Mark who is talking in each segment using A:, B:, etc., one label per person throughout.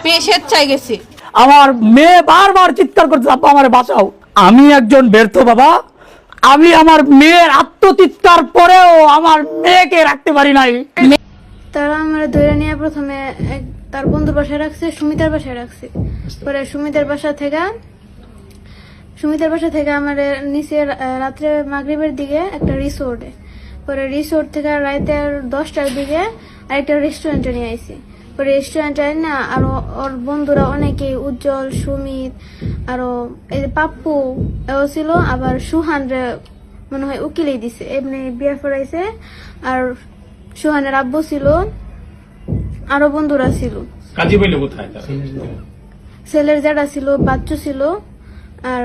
A: মেয়ে স্বেচ্ছায় গেছে।
B: আমার মেয়ে বারবার চিৎকার করছে, আব্বা আমারে বাঁচাও। আমি একজন ব্যর্থ বাবা, আমি আমার মেয়ের আত্মচিৎকার পরেও আমার মেয়েকে রাখতে পারি নাই।
C: তারা আমার ধরে নিয়ে প্রথমে তার বন্ধুর বাসায় রাখছে, সুমিতার বাসায় রাখছে। পরে সুমিতার বাসা থেকে আমার নিচে রাত্রে মাগরিবের দিকে একটা রিসোর্টে, পরে রিসোর্ট থেকে রাতের 10টার দিকে আরেকটা রেস্টুরেন্টে নিয়ে আইছি। পরে রেস্টুরেন্টে না আরো ওর বন্ধুরা অনেকেই, উজ্জ্বল, সুমিত, আরো এই যে পাপ্পু এও ছিল, আবার সুহান রে মনে হয় উকিলেই দিছে, এমনি বিয়ে পড়াইছে। আর সুহানের আব্বু ছিল, আরো বন্ধুরা ছিল।
D: কাজী বলে কোথায় তারা?
C: ছেলের জ্যাঠা ছিল, বাচ্চু ছিল। আর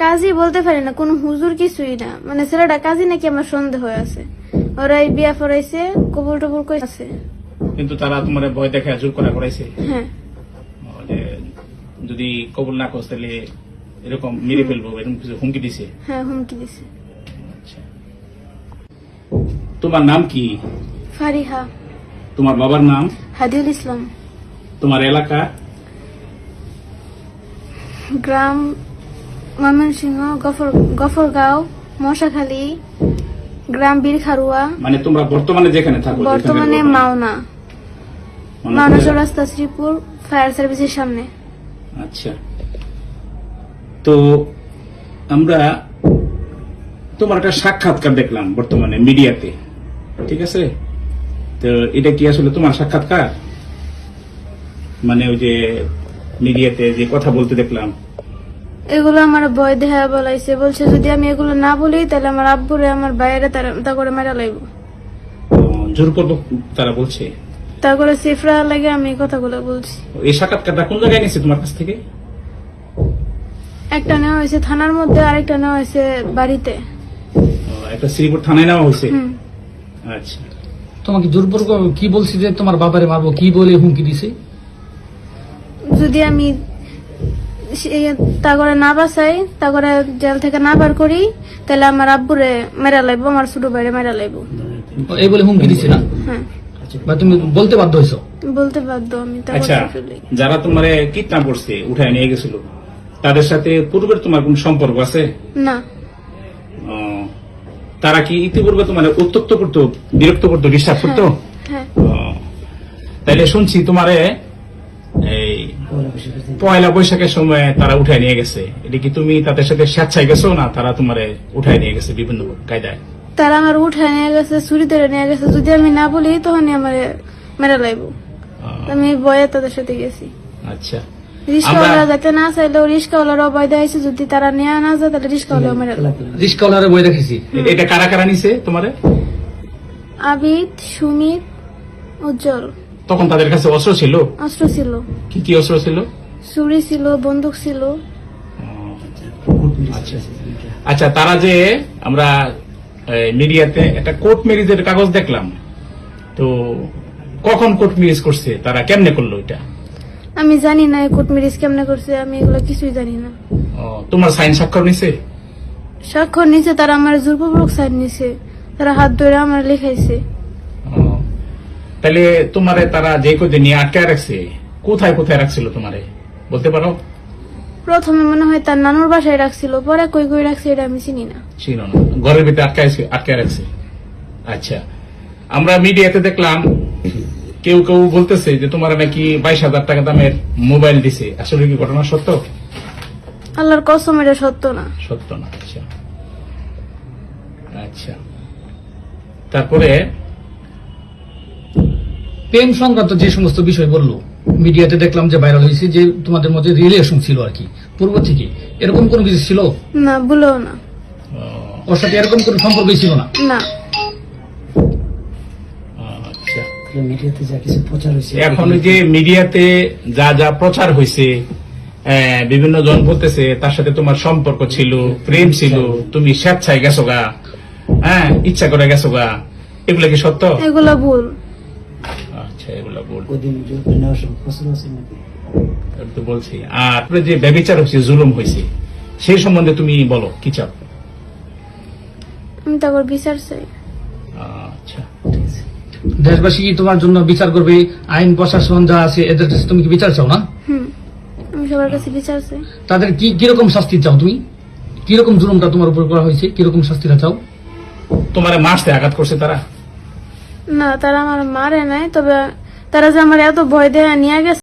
C: কাজী বলতে পারি না, কোনো হুজুর কিছুই না, মানে ছেলেটা কাজী নাকি আমার সন্দেহ আছে। ওরাই বিয়া পড়াইছে, কবুল টবুল করেছে।
D: কিন্তু তারা তোমার ভয় দেখে জোর করা করাইছে
C: হ্যাঁ,
D: যে যদি কবুল না করছ তাহলে এরকম মেরে ফেলবো, এরকম কিছু হুমকি দিছে?
C: হ্যাঁ, হুমকি দিছে।
D: আচ্ছা, তোমার নাম কি?
C: ফারিহা।
D: তোমার বাবার নাম?
C: হাদিউল ইসলাম।
D: তোমার এলাকা?
C: গ্রাম ময়মনসিংহ, গফরগাঁও, মশাখালী, গ্রাম বীরখারুয়া।
D: মানে তোমরা বর্তমানে যেখানে থাকো?
C: বর্তমানে মাওনা চৌরাস্তা, শ্রীপুর ফায়ার সার্ভিসের সামনে।
D: আচ্ছা, তো আমরা তোমার একটা সাক্ষাৎকার দেখলাম বর্তমানে মিডিয়াতে, ঠিক আছে? তো এটা কি আসলে তোমার সাক্ষাৎকার? মানে ওই যে মিডিয়াতে যে কথা বলতে দেখলাম,
C: এগুলো আমার ভয় দেখা বলাইছে, বলছে যদি আমি এগুলো না বলি তাহলে আমার আব্বুরে আমার বাইরে তা করে মেরা লাইব,
D: জোরপূর্বক তারা বলছে।
C: তা করে সিফরা লাগে আমি কথাগুলো বলছি।
D: এই সাক্ষাৎকারটা কোন জায়গায় নিয়েছে তোমার কাছ থেকে?
C: একটা নেওয়া হয়েছে থানার মধ্যে, আরেকটা নেওয়া হয়েছে বাড়িতে।
D: একটা শ্রীপুর থানায় নেওয়া হয়েছে। আচ্ছা,
E: তোমাকে জোরপূর্বক কি বলছি যে তোমার বাবারে মারবো, কি বলে হুমকি দিছে?
C: যদি আমি তা করে না বাঁচাই, তা করে জেল থেকে না বার করি, তাহলে আমার আব্বুরে মেরা লাইব, আমার ছোট ভাইরে মেরা লাইব।
E: এই বলে হুমকি দিছে না?
C: হ্যাঁ,
E: বা তুমি বলতে বাধ্য হয়েছো?
C: বলতে বাধ্য আমি।
D: আচ্ছা, যারা তোমার কিডন্যাপ করছে, উঠায় নিয়ে গেছিল, তাদের সাথে পূর্বের তোমার কোন সম্পর্ক আছে?
C: না।
D: ও, তারা কি ইতিপূর্বে তোমার উত্তক্ত করতো, বিরক্ত করতো, ডিস্টার্ব করতো?
C: হ্যাঁ।
D: তাইলে শুনছি তোমারে এই পয়লা বৈশাখের সময় তারা উঠায় নিয়ে গেছে, এটা কি তুমি তাদের সাথে স্বেচ্ছায় গেছো না তারা তোমারে উঠায় নিয়ে গেছে বিভিন্ন কায়দায়?
C: তারা আমার উঠায় নিয়ে গেছে, চুরি ধরে নিয়ে গেছে। যদি আমি না বলি তখনই আমার মেরা লাইব। আমি ভয়ে তাদের সাথে গেছি।
D: আচ্ছা,
C: রিস্কাওয়ালা যাতে না চাইলেও রিস্কাওয়ালারও ভয় দেখাইছে, যদি তারা নিয়ে না যায় তাহলে রিস্কাওয়ালাও মেরা লাইব।
E: রিস্কাওয়ালারে বই দেখেছি।
D: এটা কারা কারা নিছে তোমারে?
C: আবিদ, সুমিত, উজ্জ্বল।
D: তখন তাদের কাছে অস্ত্র ছিল?
C: অস্ত্র ছিল।
D: কি কি অস্ত্র ছিল?
C: ছুরি ছিল, বন্দুক ছিল।
D: আচ্ছা, আচ্ছা, তারা যে আমরা মিডিয়াতে একটা কোর্ট ম্যারেজের কাগজ দেখলাম, তো কখন কোর্ট ম্যারেজ করছে, তারা কেমনে করলো এটা?
C: আমি জানি না কোর্ট ম্যারেজ কেমনে করছে, আমি এগুলো কিছুই জানি না।
D: তোমার সাইন স্বাক্ষর নিছে?
C: স্বাক্ষর নিছে, তারা আমার জোরপূর্বক সাইন নিছে, তারা হাত ধরে আমার লেখাইছে।
D: তাহলে তোমারে তারা যে কদিন নিয়ে আটকায় রাখছে, কোথায় কোথায় রাখছিল তোমারে বলতে পারো?
C: প্রথমে মনে হয় তার নানুর বাসায় রাখছিল, পরে কই কই রাখছে এটা আমি চিনি না।
D: ছিল না, ঘরের ভিতরে আটকায় রাখছে। আচ্ছা, আমরা মিডিয়াতে দেখলাম কেউ কেউ বলতেছে যে তোমার নাকি 22,000 টাকা দামের মোবাইল দিছে, আসলে কি ঘটনা সত্য?
C: আল্লাহর কসম এটা সত্য না।
D: সত্য না। আচ্ছা, আচ্ছা, তারপরে
E: প্রেম সংক্রান্ত যে সমস্ত বিষয় বললো মিডিয়াতে দেখলাম যে ভাইরাল হয়েছে, যে তোমাদের মধ্যে রিলেশন ছিল আর কি পূর্ব থেকে, এরকম কোনো কিছু ছিল
C: না? বলেও না।
E: ওর সাথে এরকম কোনো সম্পর্কই ছিল না?
C: না।
D: আচ্ছা, এখন যে মিডিয়াতে যা যা প্রচার হয়েছে, বিভিন্ন জন বলতেছে তার সাথে তোমার সম্পর্ক ছিল, প্রেম ছিল, তুমি স্বেচ্ছায় গেছো গা, হ্যাঁ, ইচ্ছা করে গেছো গা, এগুলো কি সত্য?
C: এগুলো ভুল।
D: আচ্ছা, এগুলো ভুল তো বলছি। আর যে ব্যভিচার হয়েছে, জুলুম হয়েছে, সেই সম্বন্ধে তুমি বলো, কি চাও?
C: আমি তারপর বিচার চাই।
D: আচ্ছা, ঠিক আছে।
E: দেশবাসী কি তোমার জন্য বিচার করবে? আইন প্রশাসন যা আছে এদের কাছে তুমি কি বিচার চাও না?
C: আমি সবার কাছে বিচার চাই।
E: তাদের কি কিরকম শাস্তি চাও তুমি? কিরকম জুলুমটা তোমার উপর করা হয়েছে, কিরকম শাস্তিটা চাও?
D: তোমার মারতে আঘাত করছে তারা?
C: না, তারা আমার মারে নাই, তবে তারা যে আমার এত ভয় দেয়া নিয়ে গেছে